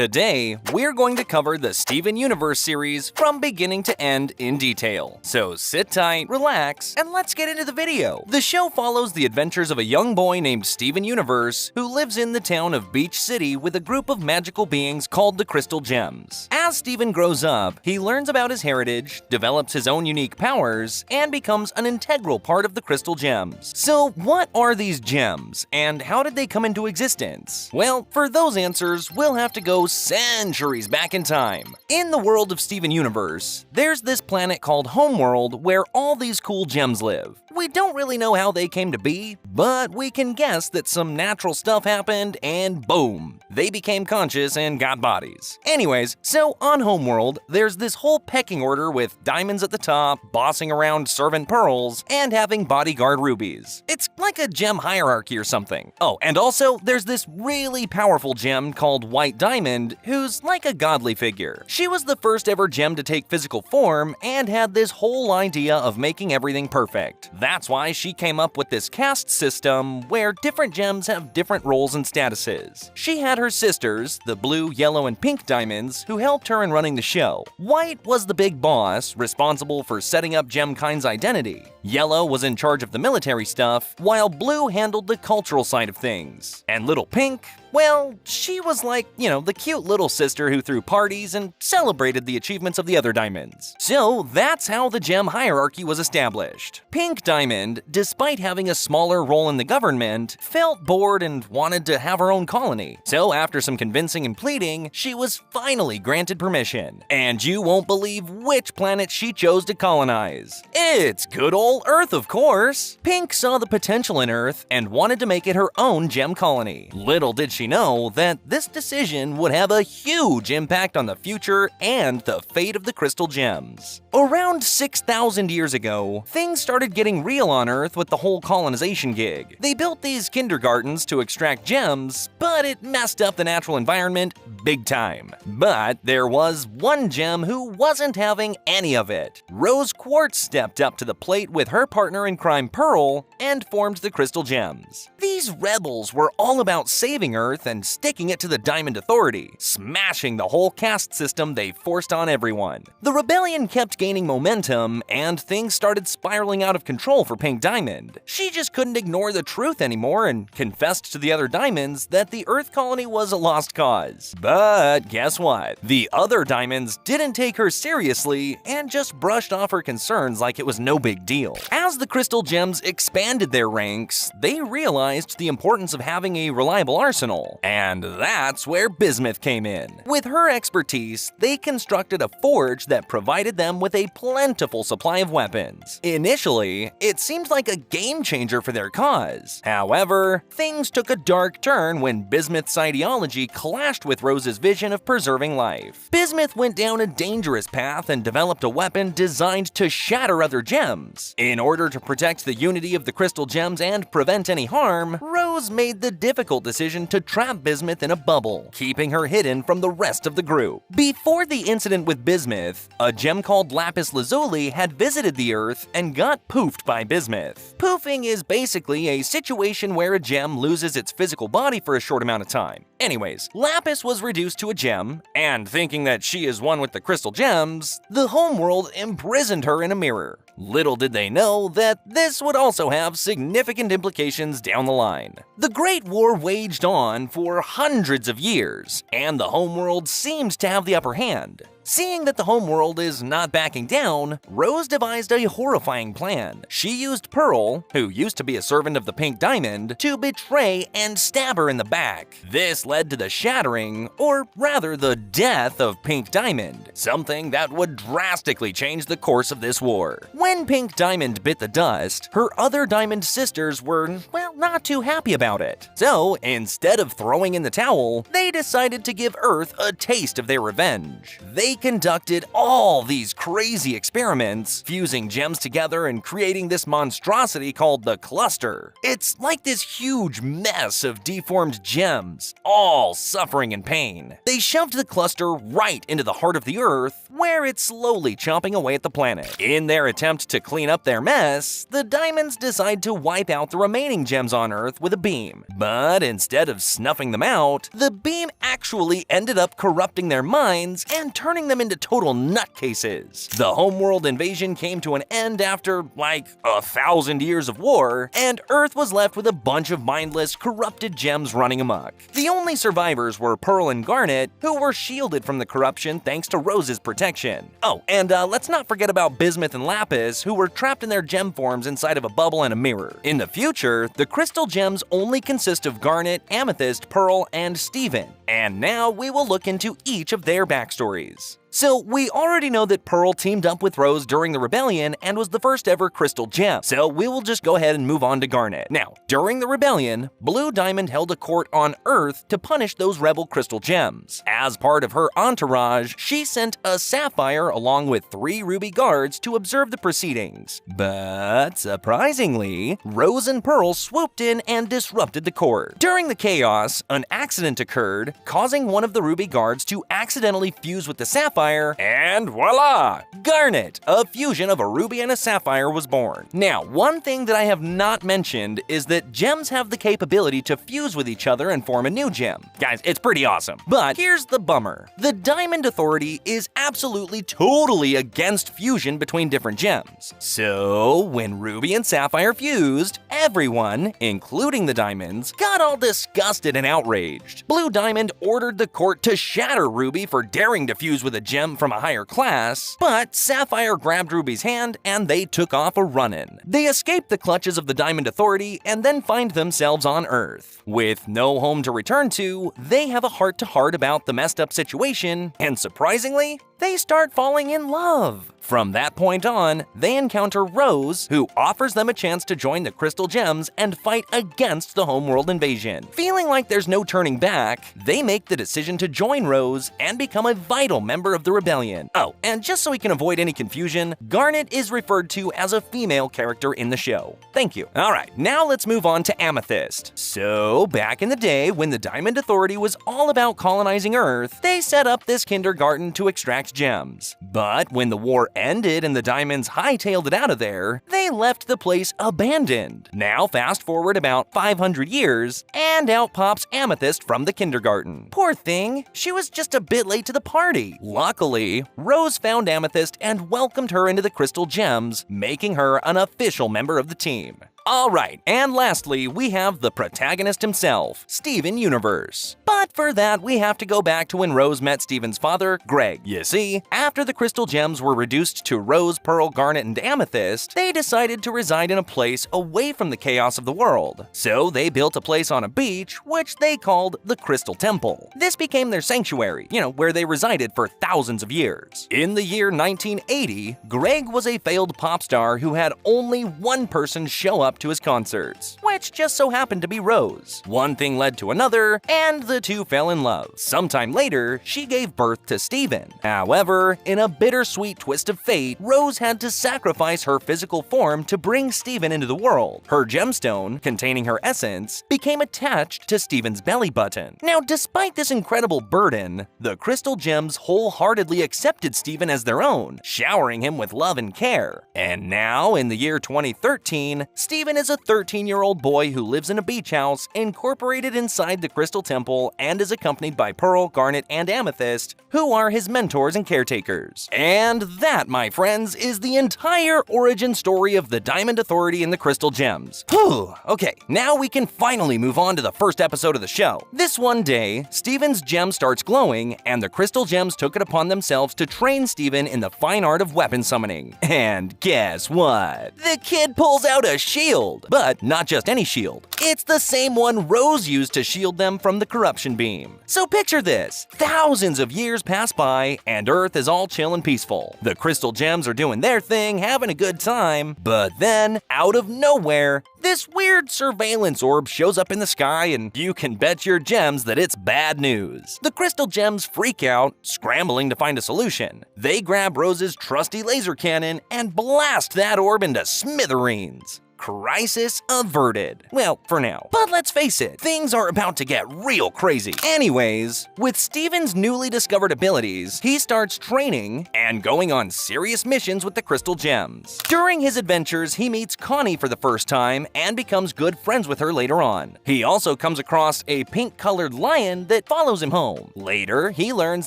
Today, we're going to cover the Steven Universe series from beginning to end in detail. So sit tight, relax, and let's get into the video. The show follows the adventures of a young boy named Steven Universe who lives in the town of Beach City with a group of magical beings called the Crystal Gems. As Steven grows up, he learns about his heritage, develops his own unique powers, and becomes an integral part of the Crystal Gems. So what are these gems, and how did they come into existence? Well, for those answers, we'll have to go centuries back in time. In the world of Steven Universe, there's this planet called Homeworld where all these cool gems live. We don't really know how they came to be, but we can guess that some natural stuff happened and boom, they became conscious and got bodies. Anyways, so on Homeworld, there's this whole pecking order with diamonds at the top, bossing around servant pearls, and having bodyguard rubies. It's like a gem hierarchy or something. Oh, and also, there's this really powerful gem called White Diamond, who's like a godly figure. She was the first ever gem to take physical form and had this whole idea of making everything perfect. That's why she came up with this caste system where different gems have different roles and statuses. She had her sisters, the blue, yellow, and pink diamonds, who helped her in running the show. White was the big boss, responsible for setting up Gemkind's identity. Yellow was in charge of the military stuff, while blue handled the cultural side of things. And little pink, well, she was like, the cute little sister who threw parties and celebrated the achievements of the other diamonds. So that's how the gem hierarchy was established. Pink Diamond, despite having a smaller role in the government, felt bored and wanted to have her own colony. So after some convincing and pleading, she was finally granted permission. And you won't believe which planet she chose to colonize. It's good old Earth, of course! Pink saw the potential in Earth and wanted to make it her own gem colony. Little did she know that this decision would have a huge impact on the future and the fate of the Crystal Gems. Around 6,000 years ago, things started getting real on Earth with the whole colonization gig. They built these kindergartens to extract gems, but it messed up the natural environment big time. But there was one gem who wasn't having any of it. Rose Quartz stepped up to the plate with her partner in crime Pearl and formed the Crystal Gems. These rebels were all about saving Earth and sticking it to the Diamond Authority, smashing the whole caste system they forced on everyone. The rebellion kept gaining momentum, and things started spiraling out of control for Pink Diamond. She just couldn't ignore the truth anymore and confessed to the other diamonds that the Earth colony was a lost cause. But guess what? The other diamonds didn't take her seriously and just brushed off her concerns like it was no big deal. As the Crystal Gems expanded their ranks, they realized the importance of having a reliable arsenal. And that's where Bismuth came in. With her expertise, they constructed a forge that provided them with a plentiful supply of weapons. Initially, it seemed like a game changer for their cause. However, things took a dark turn when Bismuth's ideology clashed with Rose's vision of preserving life. Bismuth went down a dangerous path and developed a weapon designed to shatter other gems. In order to protect the unity of the Crystal Gems and prevent any harm, Rose made the difficult decision to trap Bismuth in a bubble, keeping her hidden from the rest of the group. Before the incident with Bismuth, a gem called Lapis Lazuli had visited the Earth and got poofed by Bismuth. Poofing is basically a situation where a gem loses its physical body for a short amount of time. Anyways, Lapis was reduced to a gem, and thinking that she is one with the Crystal Gems, the Homeworld imprisoned her in a mirror. Little did they know that this would also have significant implications down the line. The Great War waged on for hundreds of years, and the Homeworld seemed to have the upper hand. Seeing that the Homeworld is not backing down, Rose devised a horrifying plan. She used Pearl, who used to be a servant of the Pink Diamond, to betray and stab her in the back. This led to the shattering, or rather the death of Pink Diamond, something that would drastically change the course of this war. When Pink Diamond bit the dust, her other diamond sisters were, well, not too happy about it. So, instead of throwing in the towel, they decided to give Earth a taste of their revenge. They they conducted all these crazy experiments, fusing gems together and creating this monstrosity called the cluster. It's like this huge mess of deformed gems, all suffering in pain. They shoved the cluster right into the heart of the Earth, where it's slowly chomping away at the planet. In their attempt to clean up their mess, the diamonds decide to wipe out the remaining gems on Earth with a beam. But instead of snuffing them out, the beam actually ended up corrupting their minds and turning them into total nutcases. The homeworld invasion came to an end after, like, 1,000 years of war, and Earth was left with a bunch of mindless, corrupted gems running amok. The only survivors were Pearl and Garnet, who were shielded from the corruption thanks to Rose's protection. Oh, and let's not forget about Bismuth and Lapis, who were trapped in their gem forms inside of a bubble and a mirror. In the future, the crystal gems only consist of Garnet, Amethyst, Pearl, and Steven. And now we will look into each of their backstories. So, we already know that Pearl teamed up with Rose during the rebellion and was the first ever crystal gem, so we will just go ahead and move on to Garnet. Now, during the rebellion, Blue Diamond held a court on Earth to punish those rebel crystal gems. As part of her entourage, she sent a Sapphire along with 3 ruby guards to observe the proceedings. But, surprisingly, Rose and Pearl swooped in and disrupted the court. During the chaos, an accident occurred, causing one of the ruby guards to accidentally fuse with the Sapphire, and voila! Garnet, a fusion of a ruby and a sapphire, was born. Now, one thing that I have not mentioned is that gems have the capability to fuse with each other and form a new gem. Guys, it's pretty awesome. But here's the bummer. The Diamond Authority is absolutely totally against fusion between different gems. So, when Ruby and Sapphire fused, everyone, including the Diamonds, got all disgusted and outraged. Blue Diamond ordered the court to shatter Ruby for daring to fuse with a gem from a higher class, but Sapphire grabbed Ruby's hand and they took off a run-in. They escaped the clutches of the Diamond Authority and then find themselves on Earth. With no home to return to, they have a heart-to-heart about the messed up situation, and surprisingly, they start falling in love. From that point on, they encounter Rose, who offers them a chance to join the Crystal Gems and fight against the homeworld invasion. Feeling like there's no turning back, they make the decision to join Rose and become a vital member of the rebellion. Oh, and just so we can avoid any confusion, Garnet is referred to as a female character in the show. Thank you. Alright, now let's move on to Amethyst. So, back in the day when the Diamond Authority was all about colonizing Earth, they set up this kindergarten to extract gems. But when the war ended and the Diamonds hightailed it out of there, they left the place abandoned. Now fast forward about 500 years, and out pops Amethyst from the kindergarten. Poor thing, she was just a bit late to the party. Luckily, Rose found Amethyst and welcomed her into the Crystal Gems, making her an official member of the team. Alright, and lastly, we have the protagonist himself, Steven Universe. But for that, we have to go back to when Rose met Steven's father, Greg. You see, after the Crystal Gems were reduced to Rose, Pearl, Garnet, and Amethyst, they decided to reside in a place away from the chaos of the world. So they built a place on a beach, which they called the Crystal Temple. This became their sanctuary, where they resided for thousands of years. In the year 1980, Greg was a failed pop star who had only one person show up to his concerts, which just so happened to be Rose. One thing led to another, and the two fell in love. Sometime later, she gave birth to Steven. However, in a bittersweet twist of fate, Rose had to sacrifice her physical form to bring Steven into the world. Her gemstone, containing her essence, became attached to Steven's belly button. Now, despite this incredible burden, the Crystal Gems wholeheartedly accepted Steven as their own, showering him with love and care. And now, in the year 2013, Steven is a 13-year-old boy who lives in a beach house incorporated inside the Crystal Temple and is accompanied by Pearl, Garnet, and Amethyst, who are his mentors and caretakers. And that, my friends, is the entire origin story of the Diamond Authority and the Crystal Gems. Whew, okay, now we can finally move on to the first episode of the show. This one day, Steven's gem starts glowing, and the Crystal Gems took it upon themselves to train Steven in the fine art of weapon summoning. And guess what? The kid pulls out a shield shield. But not just any shield. It's the same one Rose used to shield them from the corruption beam. So picture this. Thousands of years pass by, and Earth is all chill and peaceful. The crystal gems are doing their thing, having a good time. But then, out of nowhere, this weird surveillance orb shows up in the sky, and you can bet your gems that it's bad news. The crystal gems freak out, scrambling to find a solution. They grab Rose's trusty laser cannon and blast that orb into smithereens. Crisis averted. Well, for now. But let's face it, things are about to get real crazy. Anyways, with Steven's newly discovered abilities, he starts training and going on serious missions with the crystal gems. During his adventures, he meets Connie for the first time and becomes good friends with her later on. He also comes across a pink-colored lion that follows him home. Later, he learns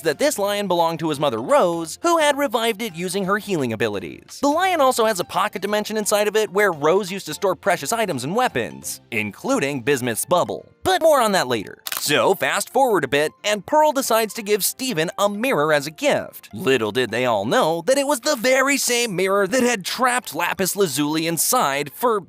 that this lion belonged to his mother Rose, who had revived it using her healing abilities. The lion also has a pocket dimension inside of it where Rose used to store precious items and weapons, including Bismuth's bubble. But more on that later. So fast forward a bit, and Pearl decides to give Steven a mirror as a gift. Little did they all know that it was the very same mirror that had trapped Lapis Lazuli inside for,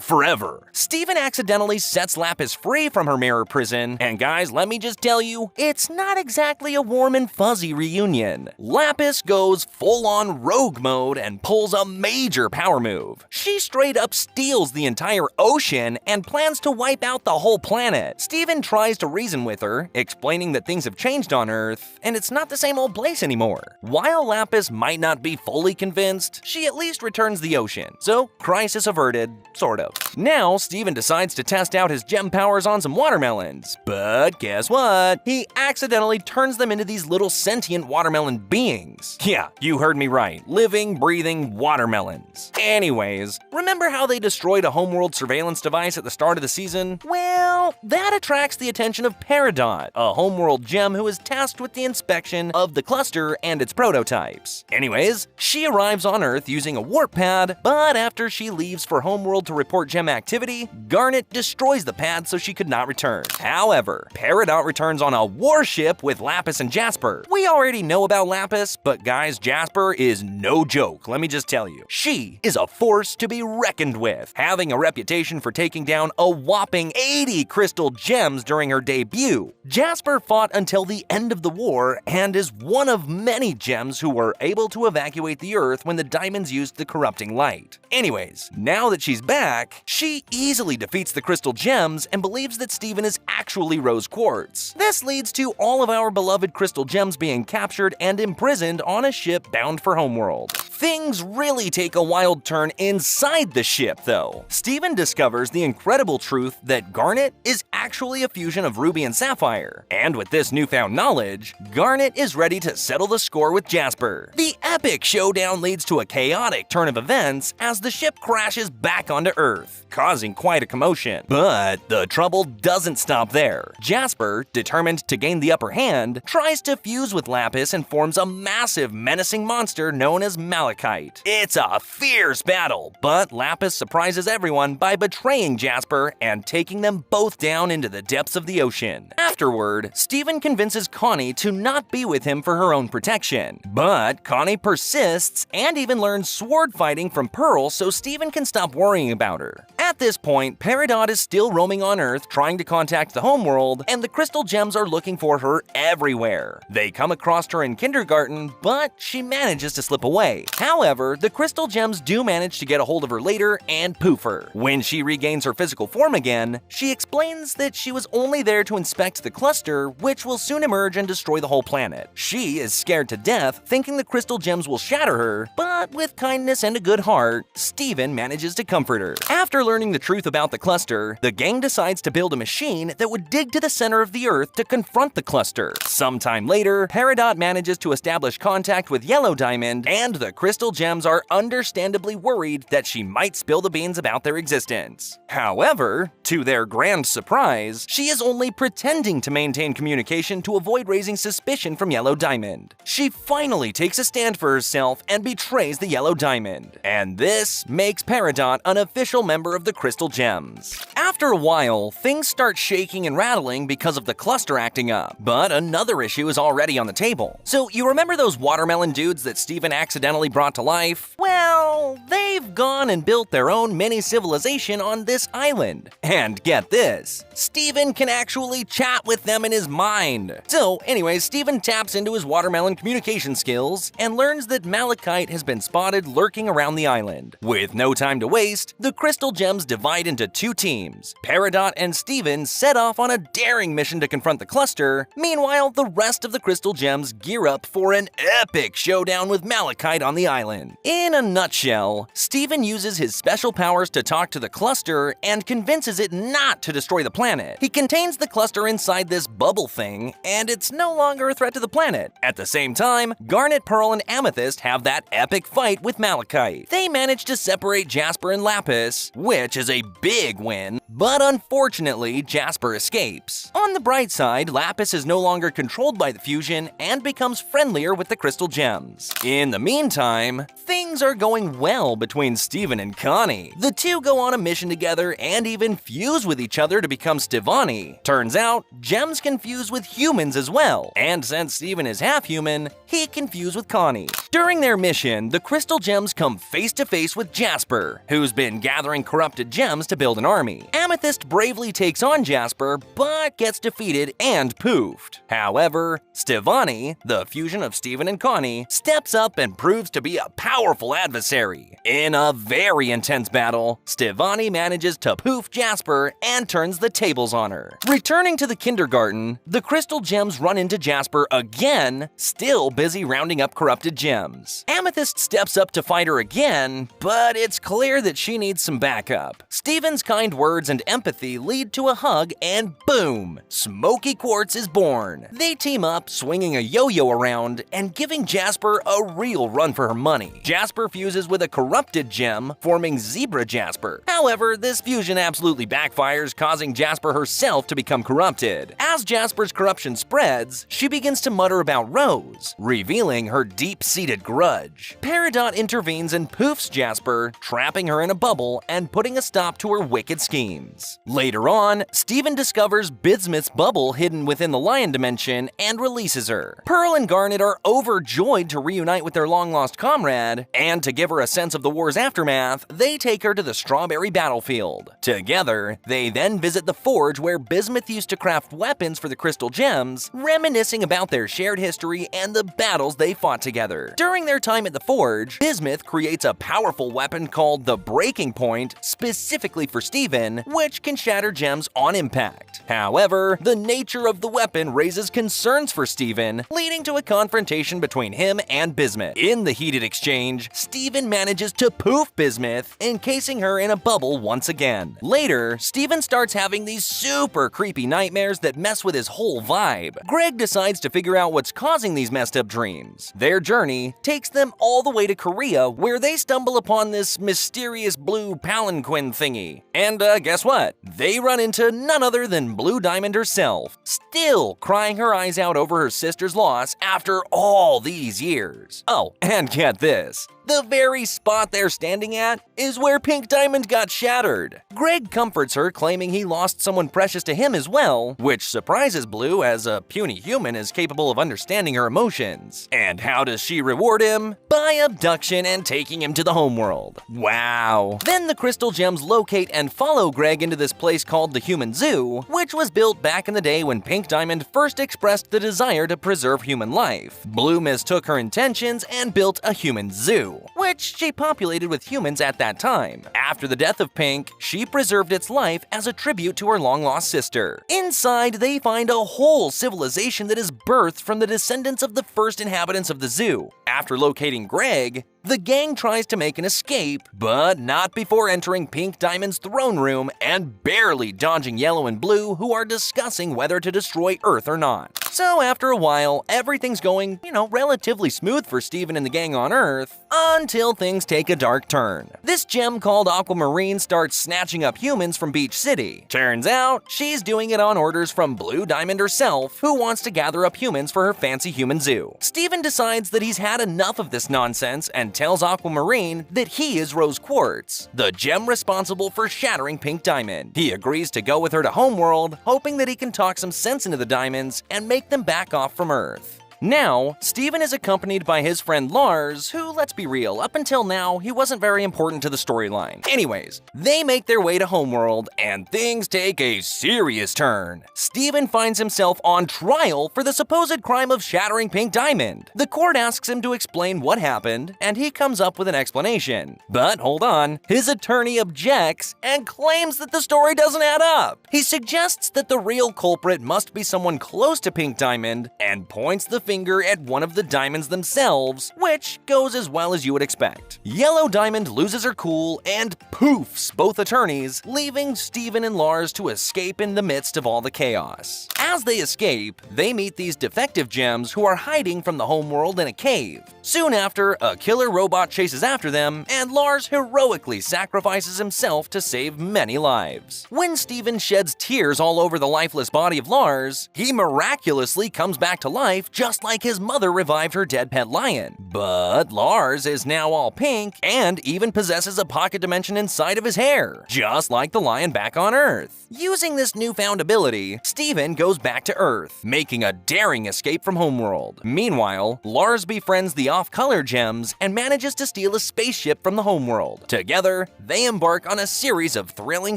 forever. Steven accidentally sets Lapis free from her mirror prison, and guys, let me just tell you, it's not exactly a warm and fuzzy reunion. Lapis goes full-on rogue mode and pulls a major power move. She straight up steals the entire ocean and plans to wipe out the whole planet. Steven tries to reason with her, explaining that things have changed on Earth, and it's not the same old place anymore. While Lapis might not be fully convinced, she at least returns the ocean. So, crisis averted, sort of. Now, Steven decides to test out his gem powers on some watermelons. But guess what? He accidentally turns them into these little sentient watermelon beings. Yeah, you heard me right. Living, breathing watermelons. Anyways, remember how they destroyed a homeworld surveillance device at the start of the season? Well, that attracts the attention of Peridot, a homeworld gem who is tasked with the inspection of the cluster and its prototypes. Anyways, she arrives on Earth using a warp pad, but after she leaves for homeworld to report gem activity, Garnet destroys the pad so she could not return. However, Peridot returns on a warship with Lapis and Jasper. We already know about Lapis, but guys, Jasper is no joke, let me just tell you. She is a force to be reckoned with, having a reputation for taking down a whopping 80 crystal gems during her debut. Jasper fought until the end of the war and is one of many gems who were able to evacuate the Earth when the diamonds used the corrupting light. Anyways, now that she's back, she easily defeats the crystal gems and believes that Steven is actually rose quartz. This leads to all of our beloved crystal gems being captured and imprisoned on a ship bound for homeworld. Things really take a wild turn inside the ship, though. Steven discovers the incredible truth that Garnet is actually a fusion of Ruby and Sapphire. And with this newfound knowledge, Garnet is ready to settle the score with Jasper. The epic showdown leads to a chaotic turn of events as the ship crashes back onto Earth, causing quite a commotion. But the trouble doesn't stop there. Jasper, determined to gain the upper hand, tries to fuse with Lapis and forms a massive, menacing monster known as Malachite. It's a fierce battle, but Lapis surprises everyone by betraying Jasper and taking them both down into the depths of the ocean. Afterward, Steven convinces Connie to not be with him for her own protection. But Connie persists and even learns sword fighting from Pearl so Steven can stop worrying about her. At this point, Peridot is still roaming on Earth trying to contact the homeworld, and the crystal gems are looking for her everywhere. They come across her in kindergarten, but she manages to slip away. However, the crystal gems do manage to get a hold of her later and poof her. When she regains her physical form again, she explains that she was only there to inspect the cluster, which will soon emerge and destroy the whole planet. She is scared to death, thinking the crystal gems will shatter her, but with kindness and a good heart, Steven manages to comfort her. After learning the truth about the cluster, the gang decides to build a machine that would dig to the center of the Earth to confront the cluster. Sometime later, Peridot manages to establish contact with Yellow Diamond, and the crystal gems are understandably worried that she might spill the beans about their existence. However, to their grand surprise, she is only pretending to maintain communication to avoid raising suspicion from Yellow Diamond. She finally takes a stand for herself and betrays the Yellow Diamond. And this makes Peridot an official member of the Crystal Gems. After a while, things start shaking and rattling because of the cluster acting up. But another issue is already on the table. So you remember those watermelon dudes that Steven accidentally brought to life, well, they've gone and built their own mini civilization on this island. And get this, Steven can actually chat with them in his mind. So anyways, Steven taps into his watermelon communication skills and learns that malachite has been spotted lurking around the island. With no time to waste, the crystal gems divide into two teams. Peridot and Steven set off on a daring mission to confront the cluster. Meanwhile, the rest of the crystal gems gear up for an epic showdown with malachite on the island. In a nutshell, Steven uses his special powers to talk to the cluster and convinces it not to destroy the planet. He contains the cluster inside this bubble thing, and it's no longer a threat to the planet. At the same time, Garnet, Pearl, and Amethyst have that epic fight with malachite. They manage to separate Jasper and Lapis, which is a big win, but unfortunately, Jasper escapes. On the bright side, Lapis is no longer controlled by the fusion and becomes friendlier with the crystal gems. In the meantime, things are going well between Steven and Connie. The two go on a mission together and even fuse with each other to become Stevani. Turns out, gems can fuse with humans as well, and since Steven is half-human, he can fuse with Connie. During their mission, the crystal gems come face to face with Jasper, who's been gathering corrupted gems to build an army. Amethyst bravely takes on Jasper, but gets defeated and poofed. However, Stevani, the fusion of Steven and Connie, steps up and proves to be a powerful adversary. In a very intense battle, Stevani manages to poof Jasper and turns the tables on her. Returning to the kindergarten, the crystal gems run into Jasper again, still busy rounding up corrupted gems. Amethyst steps up to fight her again, but it's clear that she needs some backup. Steven's kind words and empathy lead to a hug and boom! Smoky Quartz is born. They team up, swinging a yo-yo around and giving Jasper a real run for her money. Jasper fuses with a corrupted gem, forming Zebra Jasper. However, this fusion absolutely backfires, causing Jasper herself to become corrupted. As Jasper's corruption spreads, she begins to mutter about Rose, revealing her deep-seated grudge. Peridot intervenes and poofs Jasper, trapping her in a bubble and putting a stop to her wicked schemes. Later on, Steven discovers Bismuth's bubble hidden within the Lion Dimension and releases her. Pearl and Garnet are overjoyed to reunite with their long-lost comrade, and to give her a sense of the war's aftermath, they take her to the Strawberry Battlefield. Together, they then visit the forge where Bismuth used to craft weapons for the crystal gems, reminiscing about their shared history and the battles they fought together. During their time at the forge, Bismuth creates a powerful weapon called the Breaking Point, specifically for Steven, which can shatter gems on impact. However, the nature of the weapon raises concerns for Steven, leading to a confrontation between him and Bismuth. In the heated exchange, Steven manages to poof Bismuth, encasing her in a bubble once again. Later, Steven starts having these super creepy nightmares that mess with his whole vibe. Greg decides to figure out what's causing these messed up dreams. Their journey takes them all the way to Korea, where they stumble upon this mysterious blue palanquin thingy. And guess what? They run into none other than Blue Diamond herself, still crying her eyes out over her sister's loss after all these years. Oh, and get this. The very spot they're standing at is where Pink Diamond got shattered. Greg comforts her, claiming he lost someone precious to him as well, which surprises Blue as a puny human is capable of understanding her emotions. And how does she reward him? By abduction and taking him to the homeworld. Wow. Then the crystal gems locate and follow Greg into this place called the Human Zoo, which was built back in the day when Pink Diamond first expressed the desire to preserve human life. Blue mistook her intentions and built a human zoo, which she populated with humans at that time. After the death of Pink, she preserved its life as a tribute to her long-lost sister. Inside, they find a whole civilization that is birthed from the descendants of the first inhabitants of the zoo. After locating Greg, the gang tries to make an escape, but not before entering Pink Diamond's throne room and barely dodging Yellow and Blue, who are discussing whether to destroy Earth or not. So after a while, everything's going, relatively smooth for Steven and the gang on Earth, until things take a dark turn. This gem called Aquamarine starts snatching up humans from Beach City. Turns out, she's doing it on orders from Blue Diamond herself, who wants to gather up humans for her fancy human zoo. Steven decides that he's had enough of this nonsense and tells Aquamarine that he is Rose Quartz, the gem responsible for shattering Pink Diamond. He agrees to go with her to Homeworld, hoping that he can talk some sense into the diamonds and make them back off from Earth. Now, Steven is accompanied by his friend Lars, who, let's be real, up until now, he wasn't very important to the storyline. Anyways, they make their way to Homeworld, and things take a serious turn. Steven finds himself on trial for the supposed crime of shattering Pink Diamond. The court asks him to explain what happened, and he comes up with an explanation. But hold on, his attorney objects and claims that the story doesn't add up. He suggests that the real culprit must be someone close to Pink Diamond and points the finger at one of the diamonds themselves, which goes as well as you would expect. Yellow Diamond loses her cool and poofs both attorneys, leaving Steven and Lars to escape in the midst of all the chaos. As they escape, they meet these defective gems who are hiding from the homeworld in a cave. Soon after, a killer robot chases after them, and Lars heroically sacrifices himself to save many lives. When Steven sheds tears all over the lifeless body of Lars, he miraculously comes back to life just like his mother revived her dead pet lion. But Lars is now all pink and even possesses a pocket dimension inside of his hair, just like the lion back on Earth. Using this newfound ability, Steven goes back to Earth, making a daring escape from Homeworld. Meanwhile, Lars befriends the off-color gems and manages to steal a spaceship from the Homeworld. Together, they embark on a series of thrilling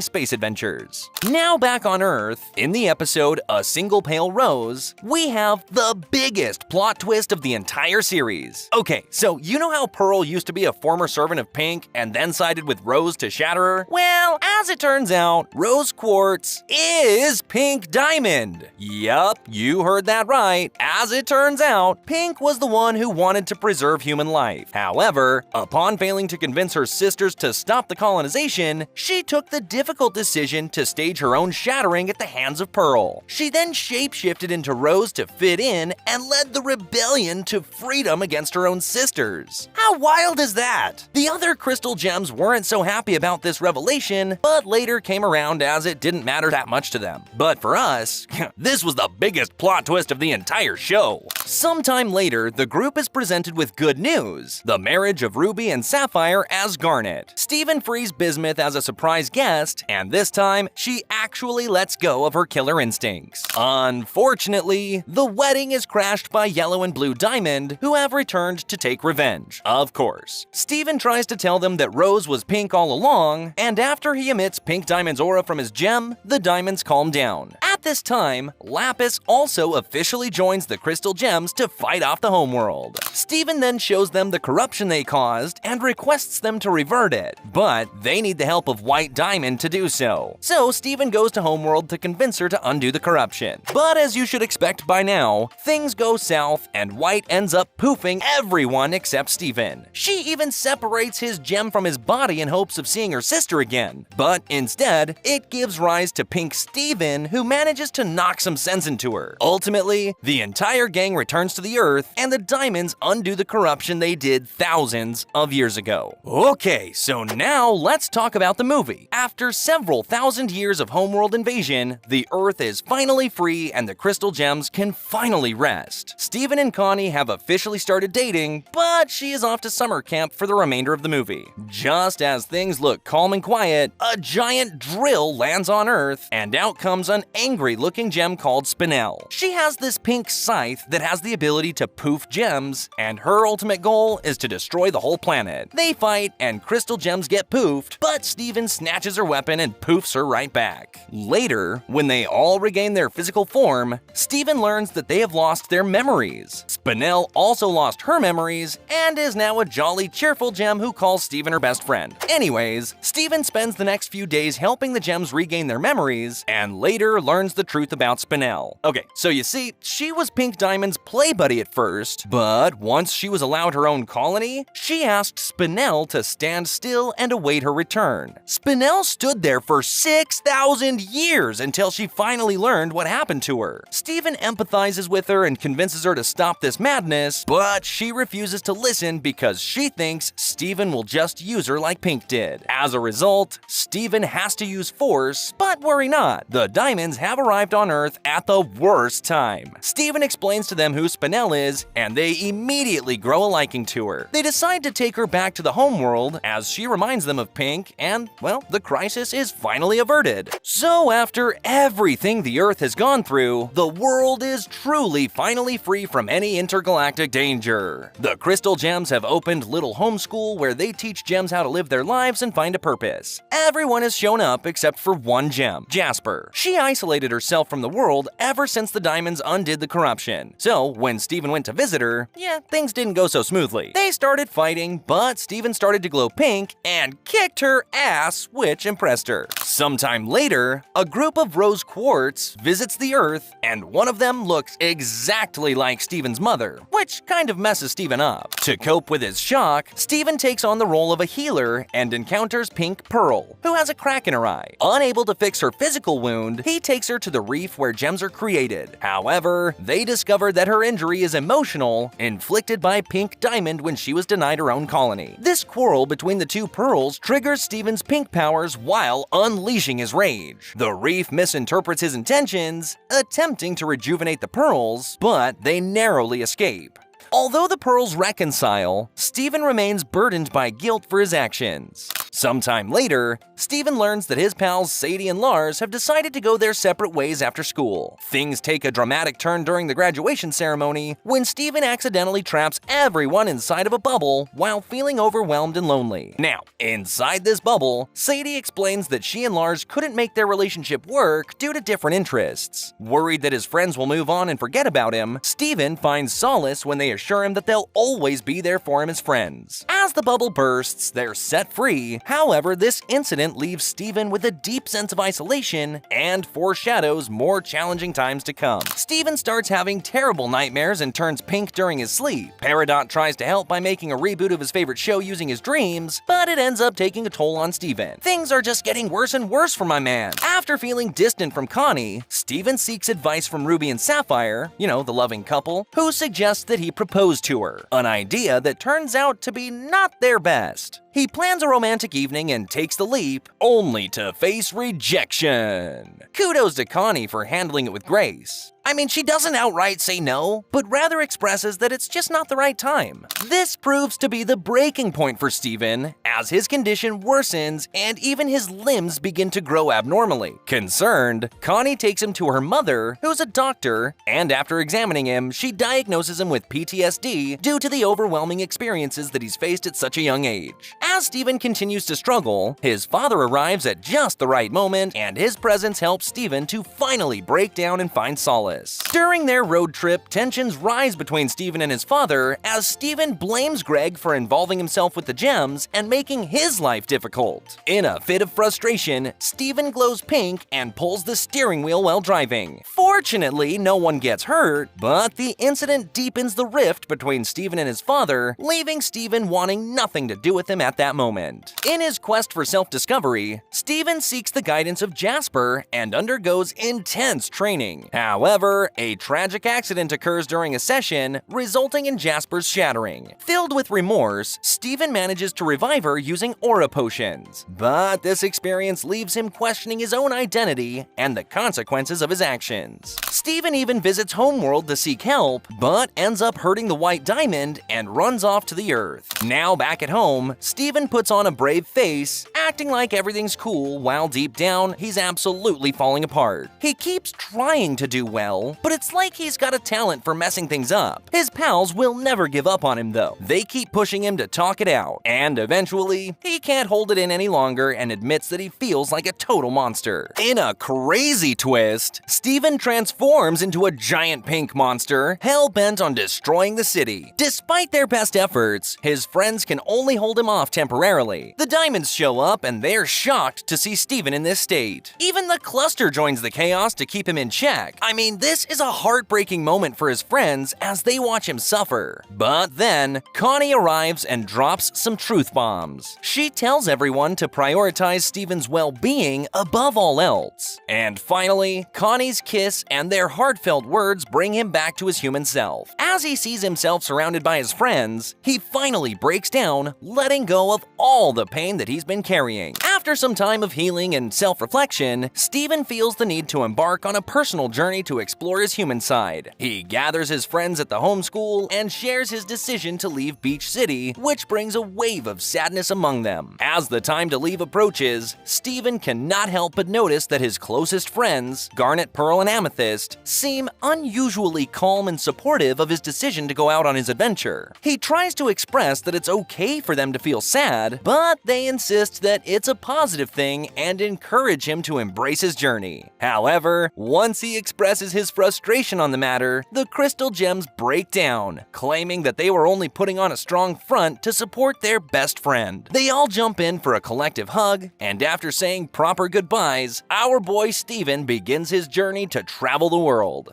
space adventures. Now back on Earth, in the episode A Single Pale Rose, we have the biggest plot twist of the entire series. Okay, so you know how Pearl used to be a former servant of Pink and then sided with Rose to shatter her? Well, as it turns out, Rose Quartz is Pink Diamond. Yup, you heard that right. As it turns out, Pink was the one who wanted to preserve human life. However, upon failing to convince her sisters to stop the colonization, she took the difficult decision to stage her own shattering at the hands of Pearl. She then shapeshifted into Rose to fit in and led the rebellion to freedom against her own sisters. How wild is that? The other crystal gems weren't so happy about this revelation, but later came around as it didn't matter that much to them. But for us, this was the biggest plot twist of the entire show. Sometime later, the group is presented with good news: the marriage of Ruby and Sapphire as Garnet. Steven frees Bismuth as a surprise guest, and this time, she actually lets go of her killer instincts. Unfortunately, the wedding is crashed by Yellow and Blue Diamond, who have returned to take revenge. Of course. Steven tries to tell them that Rose was pink all along, and after he emits Pink Diamond's aura from his gem, the diamonds calm down. At this time, Lapis also officially joins the crystal gems to fight off the homeworld. Steven then shows them the corruption they caused and requests them to revert it, but they need the help of White Diamond to do so. So Steven goes to Homeworld to convince her to undo the corruption. But as you should expect by now, things go south and White ends up poofing everyone except Steven. She even separates his gem from his body in hopes of seeing her sister again. But instead, it gives rise to Pink Steven, who manages to knock some sense into her. Ultimately, the entire gang returns to the Earth and the diamonds undo the corruption they did thousands of years ago. Okay, so now let's talk about the movie. After several thousand years of homeworld invasion, the Earth is finally free and the crystal gems can finally rest. Steven and Connie have officially started dating, but she is off to summer camp for the remainder of the movie. Just as things look calm and quiet, a giant drill lands on Earth, and out comes an angry-looking gem called Spinel. She has this pink scythe that has the ability to poof gems, and her ultimate goal is to destroy the whole planet. They fight, and crystal gems get poofed, but Steven snatches her weapon and poofs her right back. Later, when they all regain their physical form, Steven learns that they have lost their memories. Spinel also lost her memories, and is now a jolly, cheerful gem who calls Steven her best friend. Anyways, Steven spends the next few days helping the gems regain their memories, and later learns the truth about Spinel. Okay, so you see, she was Pink Diamond's play buddy at first, but once she was allowed her own colony, she asked Spinel to stand still and await her return. Spinel stood there for 6,000 years until she finally learned what happened to her. Steven empathizes with her and convinces her to stop this madness, but she refuses to listen because she thinks Steven will just use her like Pink did. As a result, Steven has to use force, but worry not, the diamonds have have arrived on Earth at the worst time. Steven explains to them who Spinel is, and they immediately grow a liking to her. They decide to take her back to the homeworld as she reminds them of Pink, and, well, the crisis is finally averted. So after everything the Earth has gone through, the world is truly finally free from any intergalactic danger. The Crystal Gems have opened Little Homeschool where they teach gems how to live their lives and find a purpose. Everyone has shown up except for one gem, Jasper. She isolated herself from the world ever since the diamonds undid the corruption. So when Steven went to visit her, things didn't go so smoothly. They started fighting, but Steven started to glow pink and kicked her ass, which impressed her. Sometime later, a group of rose quartz visits the Earth, and one of them looks exactly like Steven's mother, which kind of messes Steven up. To cope with his shock, Steven takes on the role of a healer and encounters Pink Pearl, who has a crack in her eye. Unable to fix her physical wound, he takes her to the reef where gems are created. However, they discover that her injury is emotional, inflicted by Pink Diamond when she was denied her own colony. This quarrel between the two pearls triggers Steven's pink powers while unleashing his rage. The reef misinterprets his intentions, attempting to rejuvenate the pearls, but they narrowly escape. Although the pearls reconcile, Steven remains burdened by guilt for his actions. Sometime later, Steven learns that his pals Sadie and Lars have decided to go their separate ways after school. Things take a dramatic turn during the graduation ceremony when Steven accidentally traps everyone inside of a bubble while feeling overwhelmed and lonely. Now, inside this bubble, Sadie explains that she and Lars couldn't make their relationship work due to different interests. Worried that his friends will move on and forget about him, Steven finds solace when they assure him that they'll always be there for him as friends. As the bubble bursts, they're set free. However, this incident leaves Steven with a deep sense of isolation and foreshadows more challenging times to come. Steven starts having terrible nightmares and turns pink during his sleep. Peridot tries to help by making a reboot of his favorite show using his dreams, but it ends up taking a toll on Steven. Things are just getting worse and worse for my man. After feeling distant from Connie, Steven seeks advice from Ruby and Sapphire, the loving couple, who suggests that he propose to her, an idea that turns out to be not their best. He plans a romantic evening and takes the leap, only to face rejection. Kudos to Connie for handling it with grace. I mean, she doesn't outright say no, but rather expresses that it's just not the right time. This proves to be the breaking point for Steven, as his condition worsens and even his limbs begin to grow abnormally. Concerned, Connie takes him to her mother, who's a doctor, and after examining him, she diagnoses him with PTSD due to the overwhelming experiences that he's faced at such a young age. As Steven continues to struggle, his father arrives at just the right moment, and his presence helps Steven to finally break down and find solace. During their road trip, tensions rise between Steven and his father as Steven blames Greg for involving himself with the gems and making his life difficult. In a fit of frustration, Steven glows pink and pulls the steering wheel while driving. Fortunately, no one gets hurt, but the incident deepens the rift between Steven and his father, leaving Steven wanting nothing to do with him at that moment. In his quest for self-discovery, Steven seeks the guidance of Jasper and undergoes intense training. However, a tragic accident occurs during a session, resulting in Jasper's shattering. Filled with remorse, Steven manages to revive her using aura potions. But this experience leaves him questioning his own identity and the consequences of his actions. Steven even visits Homeworld to seek help, but ends up hurting the White Diamond and runs off to the Earth. Now back at home, Steven puts on a brave face, acting like everything's cool while deep down, he's absolutely falling apart. He keeps trying to do well, but it's like he's got a talent for messing things up. His pals will never give up on him though. They keep pushing him to talk it out, and eventually, he can't hold it in any longer and admits that he feels like a total monster. In a crazy twist, Steven transforms into a giant pink monster, hell-bent on destroying the city. Despite their best efforts, his friends can only hold him off temporarily. The diamonds show up and they're shocked to see Steven in this state. Even the cluster joins the chaos to keep him in check. I mean, this is a heartbreaking moment for his friends as they watch him suffer. But then, Connie arrives and drops some truth bombs. She tells everyone to prioritize Steven's well-being above all else. And finally, Connie's kiss and their heartfelt words bring him back to his human self. As he sees himself surrounded by his friends, he finally breaks down, letting go of all the pain that he's been carrying. After After some time of healing and self-reflection, Steven feels the need to embark on a personal journey to explore his human side. He gathers his friends at the homeschool and shares his decision to leave Beach City, which brings a wave of sadness among them. As the time to leave approaches, Steven cannot help but notice that his closest friends, Garnet, Pearl, and Amethyst, seem unusually calm and supportive of his decision to go out on his adventure. He tries to express that it's okay for them to feel sad, but they insist that it's a positive thing and encourage him to embrace his journey. However, once he expresses his frustration on the matter, the crystal gems break down, claiming that they were only putting on a strong front to support their best friend. They all jump in for a collective hug, and after saying proper goodbyes, our boy Steven begins his journey to travel the world.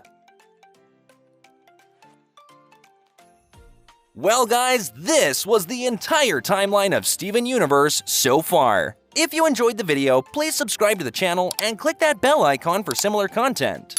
Well guys, this was the entire timeline of Steven Universe so far. If you enjoyed the video, please subscribe to the channel and click that bell icon for similar content.